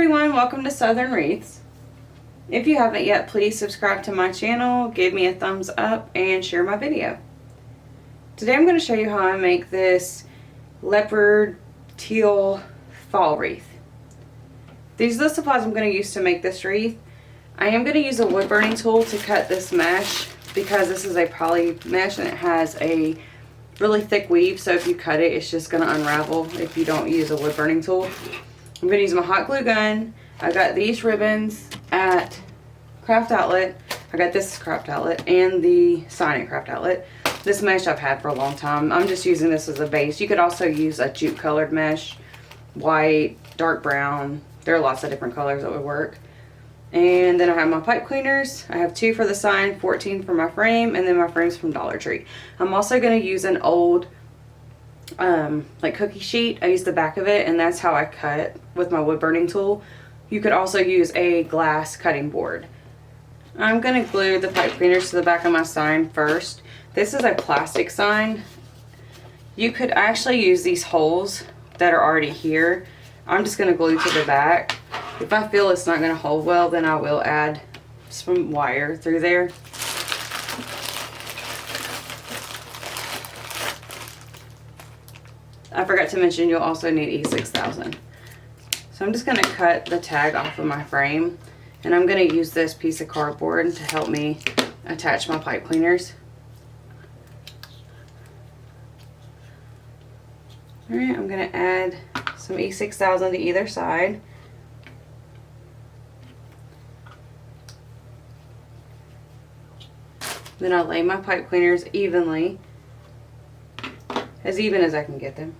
everyone, welcome to Southern Wreaths. If you haven't yet, please subscribe to my channel, give me a thumbs up, and share my video. Today I'm going to show you how I make this leopard teal fall wreath. These are the supplies I'm going to use to make this wreath. I am going to use a wood burning tool to cut this mesh because this is a poly mesh and it has a really thick weave, so if you cut it, it's just going to unravel if you don't use a wood burning tool. I'm going to use my hot glue gun. I got these ribbons at Craft Outlet. I got this Craft Outlet and the sign at Craft Outlet. This mesh I've had for a long time. I'm just using this as a base. You could also use a jute colored mesh, white, dark brown. There are lots of different colors that would work. And then I have my pipe cleaners. I have 2 for the sign, 14 for my frame, and then my frame's from Dollar Tree. I'm also going to use an old like cookie sheet. I use the back of it, and that's how I cut with my wood burning tool. You could also use a glass cutting board. I'm going to glue the pipe cleaners to the back of my sign first. This is a plastic sign. You could actually use these holes that are already here. I'm just going to glue to the back. If I feel it's not going to hold well, then I will add some wire through there. I forgot to mention you'll also need E6000. So I'm just going to cut the tag off of my frame, and I'm going to use this piece of cardboard to help me attach my pipe cleaners. Alright, I'm going to add some E6000 to either side. Then I'll lay my pipe cleaners evenly, as even as I can get them.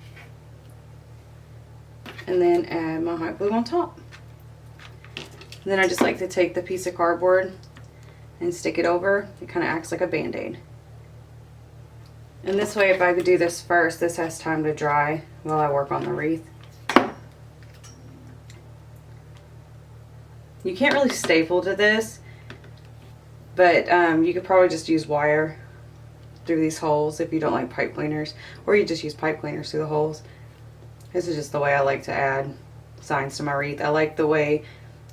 And then add my hot glue on top. And then I just like to take the piece of cardboard and stick it over. It kind of acts like a band-aid. And this way, if I could do this first, this has time to dry while I work on the wreath. You can't really staple to this, but you could probably just use wire through these holes if you don't like pipe cleaners, or you just use pipe cleaners through the holes. This is just the way I like to add signs to my wreath. I like the way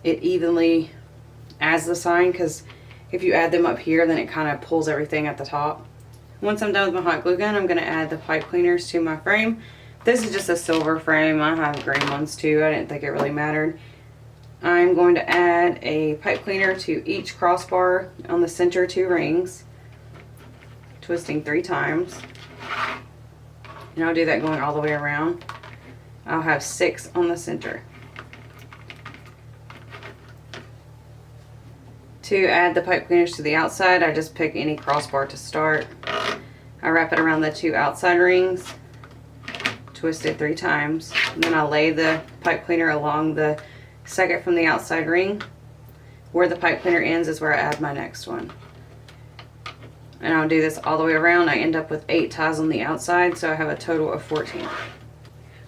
it evenly adds the sign, because if you add them up here, then it kind of pulls everything at the top. Once I'm done with my hot glue gun, I'm going to add the pipe cleaners to my frame. This is just a silver frame. I have green ones too. I didn't think it really mattered. I'm going to add a pipe cleaner to each crossbar on the center 2 rings, twisting 3 times. And I'll do that going all the way around. I'll have 6 on the center. To add the pipe cleaners to the outside, I just pick any crossbar to start. I wrap it around the 2 outside rings, twist it 3 times, and then I'll lay the pipe cleaner along the second from the outside ring. Where the pipe cleaner ends is where I add my next one. And I'll do this all the way around. I end up with 8 ties on the outside, so I have a total of 14.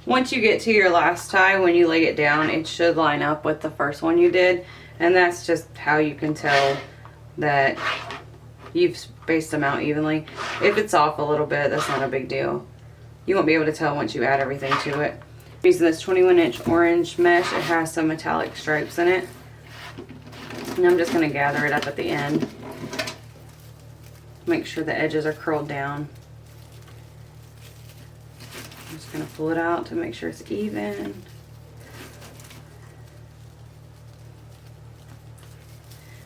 Once you get to your last tie, when you lay it down, it should line up with the first one you did. And that's just how you can tell that you've spaced them out evenly. If it's off a little bit, that's not a big deal. You won't be able to tell once you add everything to it. I'm using this 21-inch orange mesh. It has some metallic stripes in it. And I'm just going to gather it up at the end. Make sure the edges are curled down. I'm just going to pull it out to make sure it's even.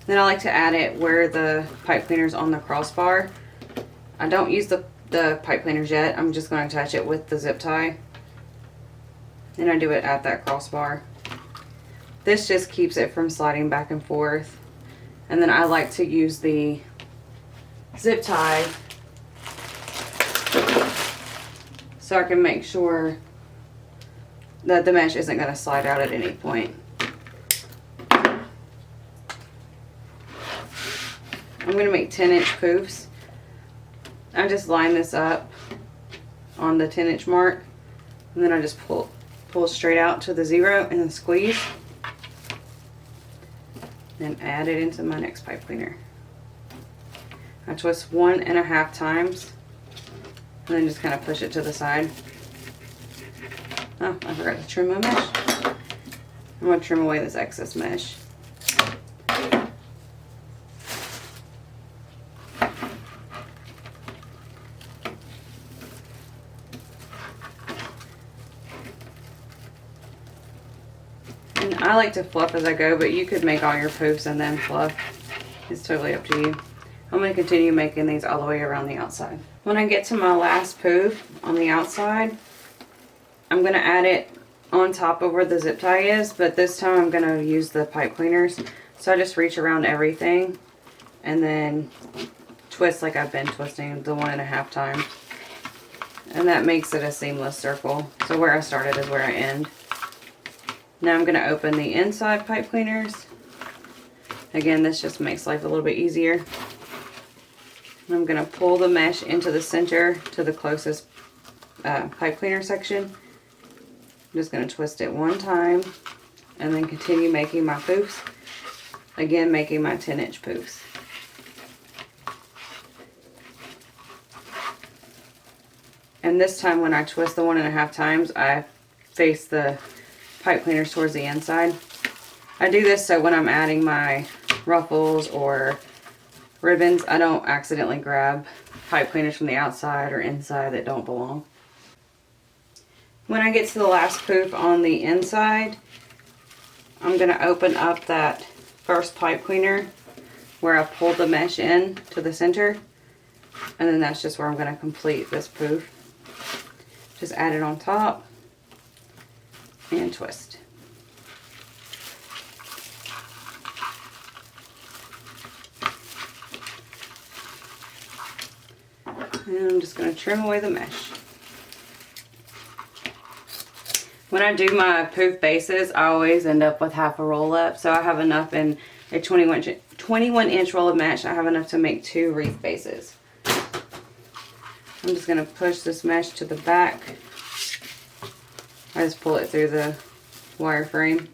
Then I like to add it where the pipe cleaner's on the crossbar. I don't use the pipe cleaners yet. I'm just going to attach it with the zip tie. And I do it at that crossbar. This just keeps it from sliding back and forth. And then I like to use the zip tie so I can make sure that the mesh isn't going to slide out at any point. I'm going to make 10-inch poofs. I just line this up on the 10-inch mark, and then I just pull straight out to the 0 and then squeeze. Then add it into my next pipe cleaner. I twist 1.5 times, and then just kind of push it to the side. Oh, I forgot to trim my mesh. I'm going to trim away this excess mesh. And I like to fluff as I go, but you could make all your poofs and then fluff. It's totally up to you. I'm going to continue making these all the way around the outside. When I get to my last poof on the outside, I'm going to add it on top of where the zip tie is, but this time I'm going to use the pipe cleaners. So I just reach around everything and then twist like I've been twisting the 1.5 times. And that makes it a seamless circle. So where I started is where I end. Now I'm going to open the inside pipe cleaners. Again, this just makes life a little bit easier. I'm going to pull the mesh into the center to the closest pipe cleaner section. I'm just going to twist it 1 time and then continue making my poofs. Again, making my 10-inch poofs. And this time when I twist the 1.5 times, I face the pipe cleaners towards the inside. I do this so when I'm adding my ruffles or ribbons, I don't accidentally grab pipe cleaners from the outside or inside that don't belong. When I get to the last poof on the inside, I'm going to open up that first pipe cleaner where I pulled the mesh in to the center, and then that's just where I'm going to complete this poof. Just add it on top and twist. And I'm just going to trim away the mesh. When I do my poof bases, I always end up with half a roll up. So I have enough in a 21 inch roll of mesh. I have enough to make 2 wreath bases. I'm just going to push this mesh to the back. I just pull it through the wire frame.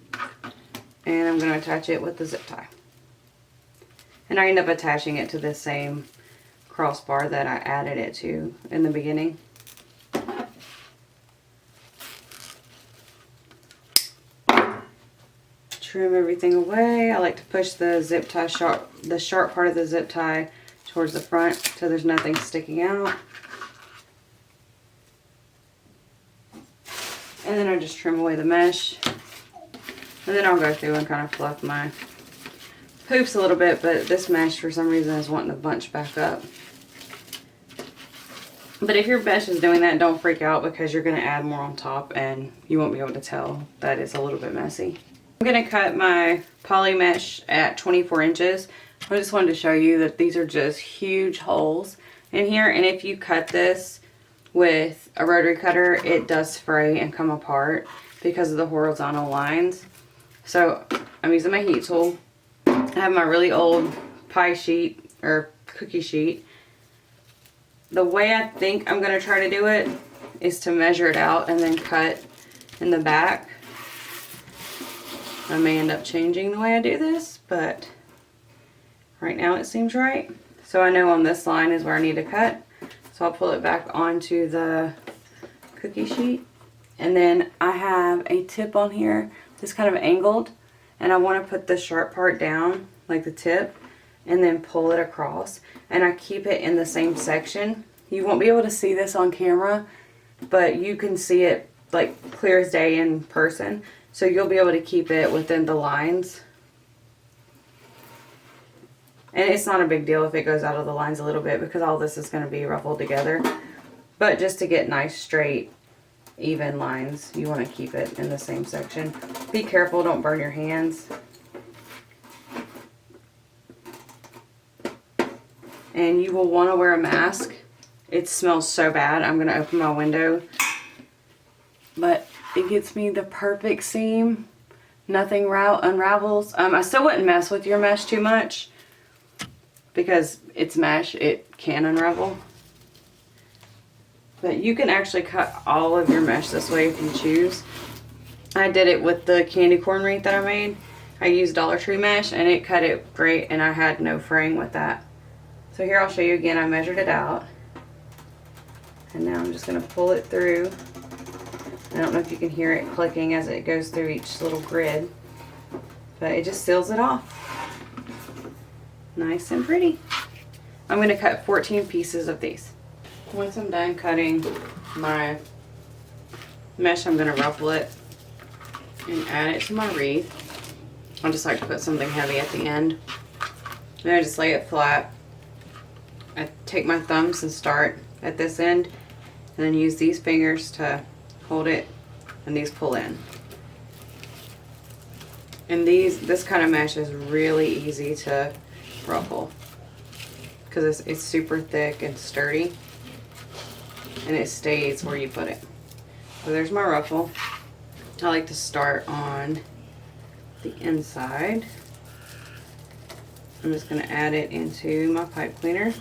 And I'm going to attach it with the zip tie. And I end up attaching it to the same crossbar that I added it to in the beginning. Trim everything away. I like to push the zip tie the sharp part of the zip tie towards the front so there's nothing sticking out. And then I just trim away the mesh. And then I'll go through and kind of fluff my poofs a little bit, but this mesh for some reason is wanting to bunch back up. But if your mesh is doing that, don't freak out because you're going to add more on top and you won't be able to tell that it's a little bit messy. I'm going to cut my poly mesh at 24 inches. I just wanted to show you that these are just huge holes in here, and if you cut this with a rotary cutter, it does fray and come apart because of the horizontal lines. So I'm using my heat tool. I have my really old pie sheet or cookie sheet. The way I think I'm going to try to do it is to measure it out and then cut in the back. I may end up changing the way I do this, but right now it seems right. So I know on this line is where I need to cut. So I'll pull it back onto the cookie sheet. And then I have a tip on here that's kind of angled. And I want to put the sharp part down, like the tip, and then pull it across. And I keep it in the same section. You won't be able to see this on camera, but you can see it like clear as day in person. So you'll be able to keep it within the lines. And it's not a big deal if it goes out of the lines a little bit because all this is going to be ruffled together. But just to get nice, straight, even lines, you want to keep it in the same section. Be careful, don't burn your hands. And you will want to wear a mask. It smells so bad. I'm going to open my window. But it gets me the perfect seam. Nothing unravels. I still wouldn't mess with your mesh too much because it's mesh. It can unravel. But you can actually cut all of your mesh this way if you choose. I did it with the candy corn wreath that I made. I used Dollar Tree mesh and it cut it great and I had no fraying with that. So here I'll show you again. I measured it out. And now I'm just going to pull it through. I don't know if you can hear it clicking as it goes through each little grid, but it just seals it off. Nice and pretty. I'm going to cut 14 pieces of these. Once I'm done cutting my mesh, I'm going to ruffle it and add it to my wreath. I just like to put something heavy at the end. Then I just lay it flat. I take my thumbs and start at this end, and then use these fingers to hold it, and these pull in. And this kind of mesh is really easy to ruffle because it's super thick and sturdy, and it stays where you put it. So there's my ruffle. I like to start on the inside. I'm just going to add it into my pipe cleaner.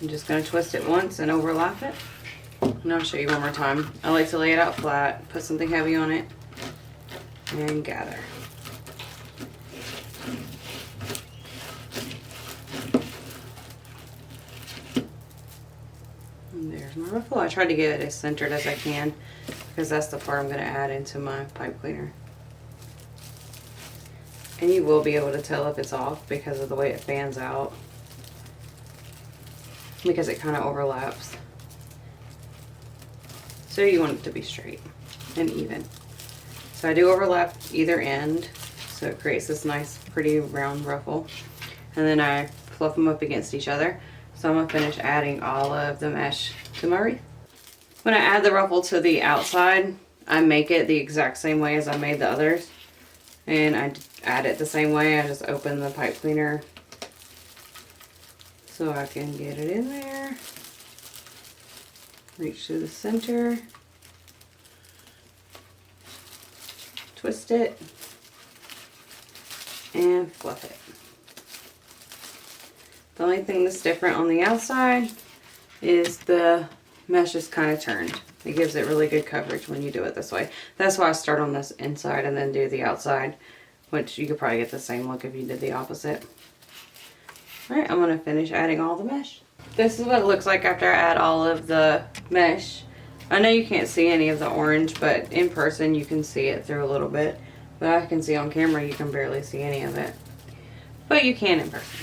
I'm just going to twist it once and overlap it. And I'll show you one more time. I like to lay it out flat, put something heavy on it, and gather. And there's my ruffle. I try to get it as centered as I can because that's the part I'm going to add into my pipe cleaner. And you will be able to tell if it's off because of the way it fans out, because it kind of overlaps. So you want it to be straight and even. So I do overlap either end, so it creates this nice pretty round ruffle. And then I fluff them up against each other. So I'm going to finish adding all of the mesh to my wreath. When I add the ruffle to the outside, I make it the exact same way as I made the others. And I add it the same way. I just open the pipe cleaner so I can get it in there. Reach to the center. Twist it. And fluff it. The only thing that's different on the outside is the mesh is kind of turned. It gives it really good coverage when you do it this way. That's why I start on this inside and then do the outside, which you could probably get the same look if you did the opposite. Alright, I'm going to finish adding all the mesh. This is what it looks like after I add all of the mesh. I know you can't see any of the orange, but in person you can see it through a little bit. But I can see on camera you can barely see any of it. But you can in person.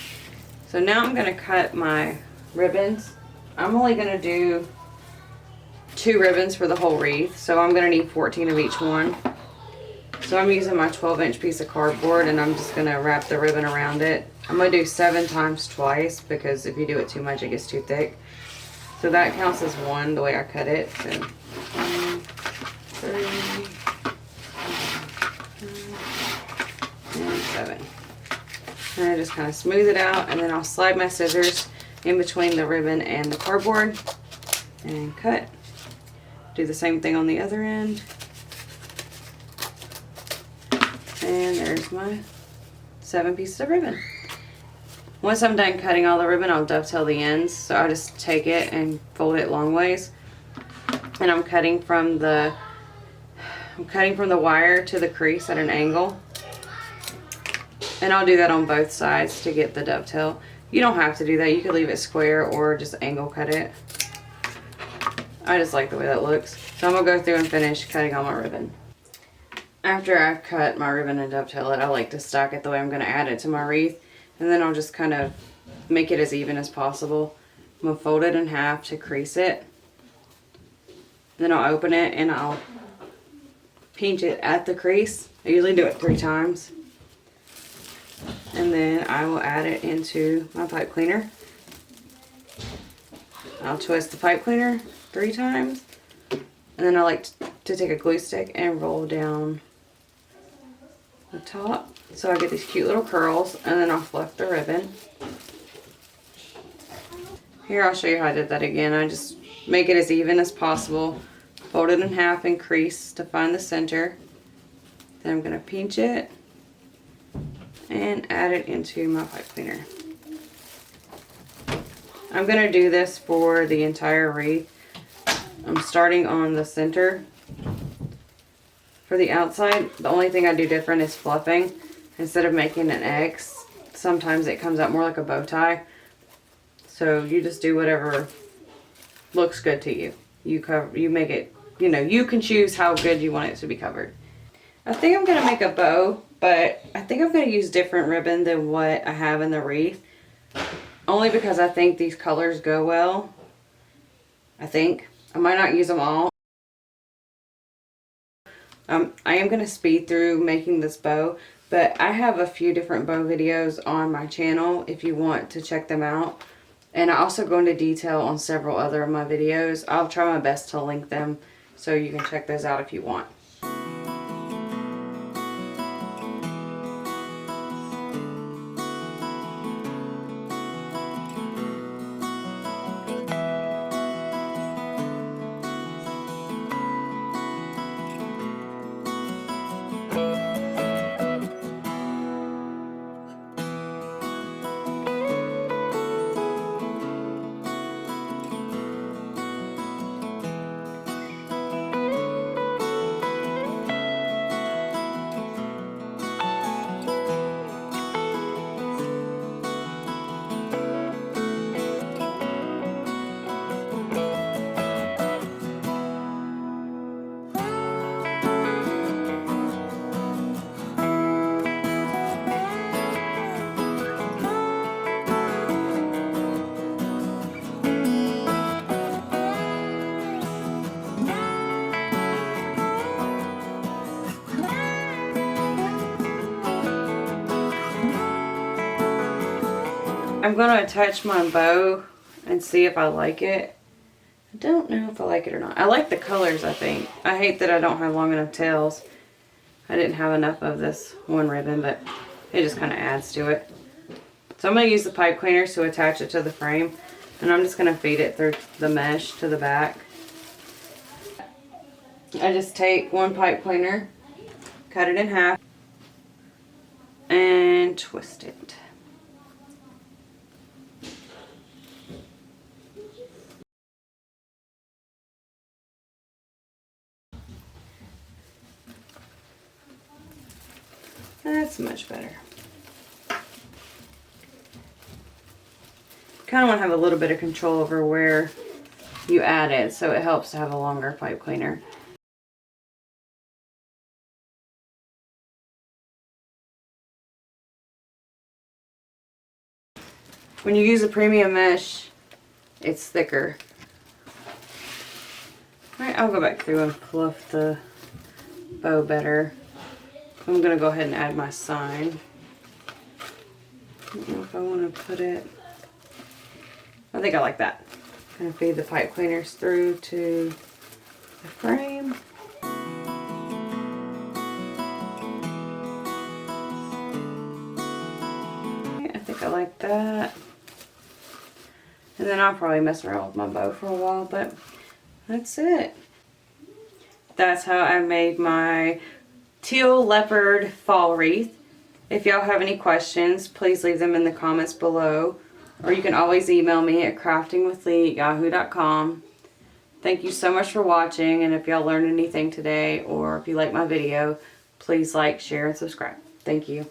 So now I'm going to cut my ribbons. I'm only going to do 2 ribbons for the whole wreath, so I'm going to need 14 of each one. So I'm using my 12-inch piece of cardboard, and I'm just going to wrap the ribbon around it. I'm going to do 7 times twice, because if you do it too much it gets too thick. So that counts as 1 the way I cut it. So 1, 3, and 7. And I just kind of smooth it out, and then I'll slide my scissors in between the ribbon and the cardboard and cut. Do the same thing on the other end. And there's my 7 pieces of ribbon. Once I'm done cutting all the ribbon, I'll dovetail the ends. So I just take it and fold it long ways. And I'm cutting from the wire to the crease at an angle. And I'll do that on both sides to get the dovetail. You don't have to do that. You could leave it square or just angle cut it. I just like the way that looks. So I'm going to go through and finish cutting all my ribbon. After I cut my ribbon and dovetail it, I like to stack it the way I'm going to add it to my wreath. And then I'll just kind of make it as even as possible. I'm going to fold it in half to crease it. Then I'll open it and I'll pinch it at the crease. I usually do it 3 times. And then I will add it into my pipe cleaner. I'll twist the pipe cleaner 3 times. And then I like to take a glue stick and roll down the top. So I get these cute little curls, and then I'll fluff the ribbon. Here, I'll show you how I did that again. I just make it as even as possible. Fold it in half and crease to find the center. Then I'm going to pinch it and add it into my pipe cleaner. I'm going to do this for the entire wreath. I'm starting on the center. For the outside, the only thing I do different is fluffing. Instead of making an X, sometimes it comes out more like a bow tie. So you just do whatever looks good to you. You make it, you know, you can choose how good you want it to be covered. I think I'm going to make a bow, but I think I'm going to use different ribbon than what I have in the wreath. Only because I think these colors go well. I think. I might not use them all. I am going to speed through making this bow, but I have a few different bow videos on my channel if you want to check them out. And I also go into detail on several other of my videos. I'll try my best to link them so you can check those out if you want. I'm going to attach my bow and see if I like it. I don't know if I like it or not. I like the colors, I think. I hate that I don't have long enough tails. I didn't have enough of this one ribbon, but it just kind of adds to it. So I'm going to use the pipe cleaners to attach it to the frame. And I'm just going to feed it through the mesh to the back. I just take one pipe cleaner, cut it in half, and twist it. That's much better. Kind of want to have a little bit of control over where you add it, so it helps to have a longer pipe cleaner. When you use a premium mesh, it's thicker. Alright, I'll go back through and fluff the bow better. I'm going to go ahead and add my sign. I don't know if I want to put it... I think I like that. I'm going to feed the pipe cleaners through to the frame. Okay, I think I like that. And then I'll probably mess around with my bow for a while, but that's it. That's how I made my Teal Leopard fall wreath. If y'all have any questions, please leave them in the comments below. Or you can always email me at craftingwithlee@yahoo.com. Thank you so much for watching, and if y'all learned anything today or if you like my video, please like, share, and subscribe. Thank you.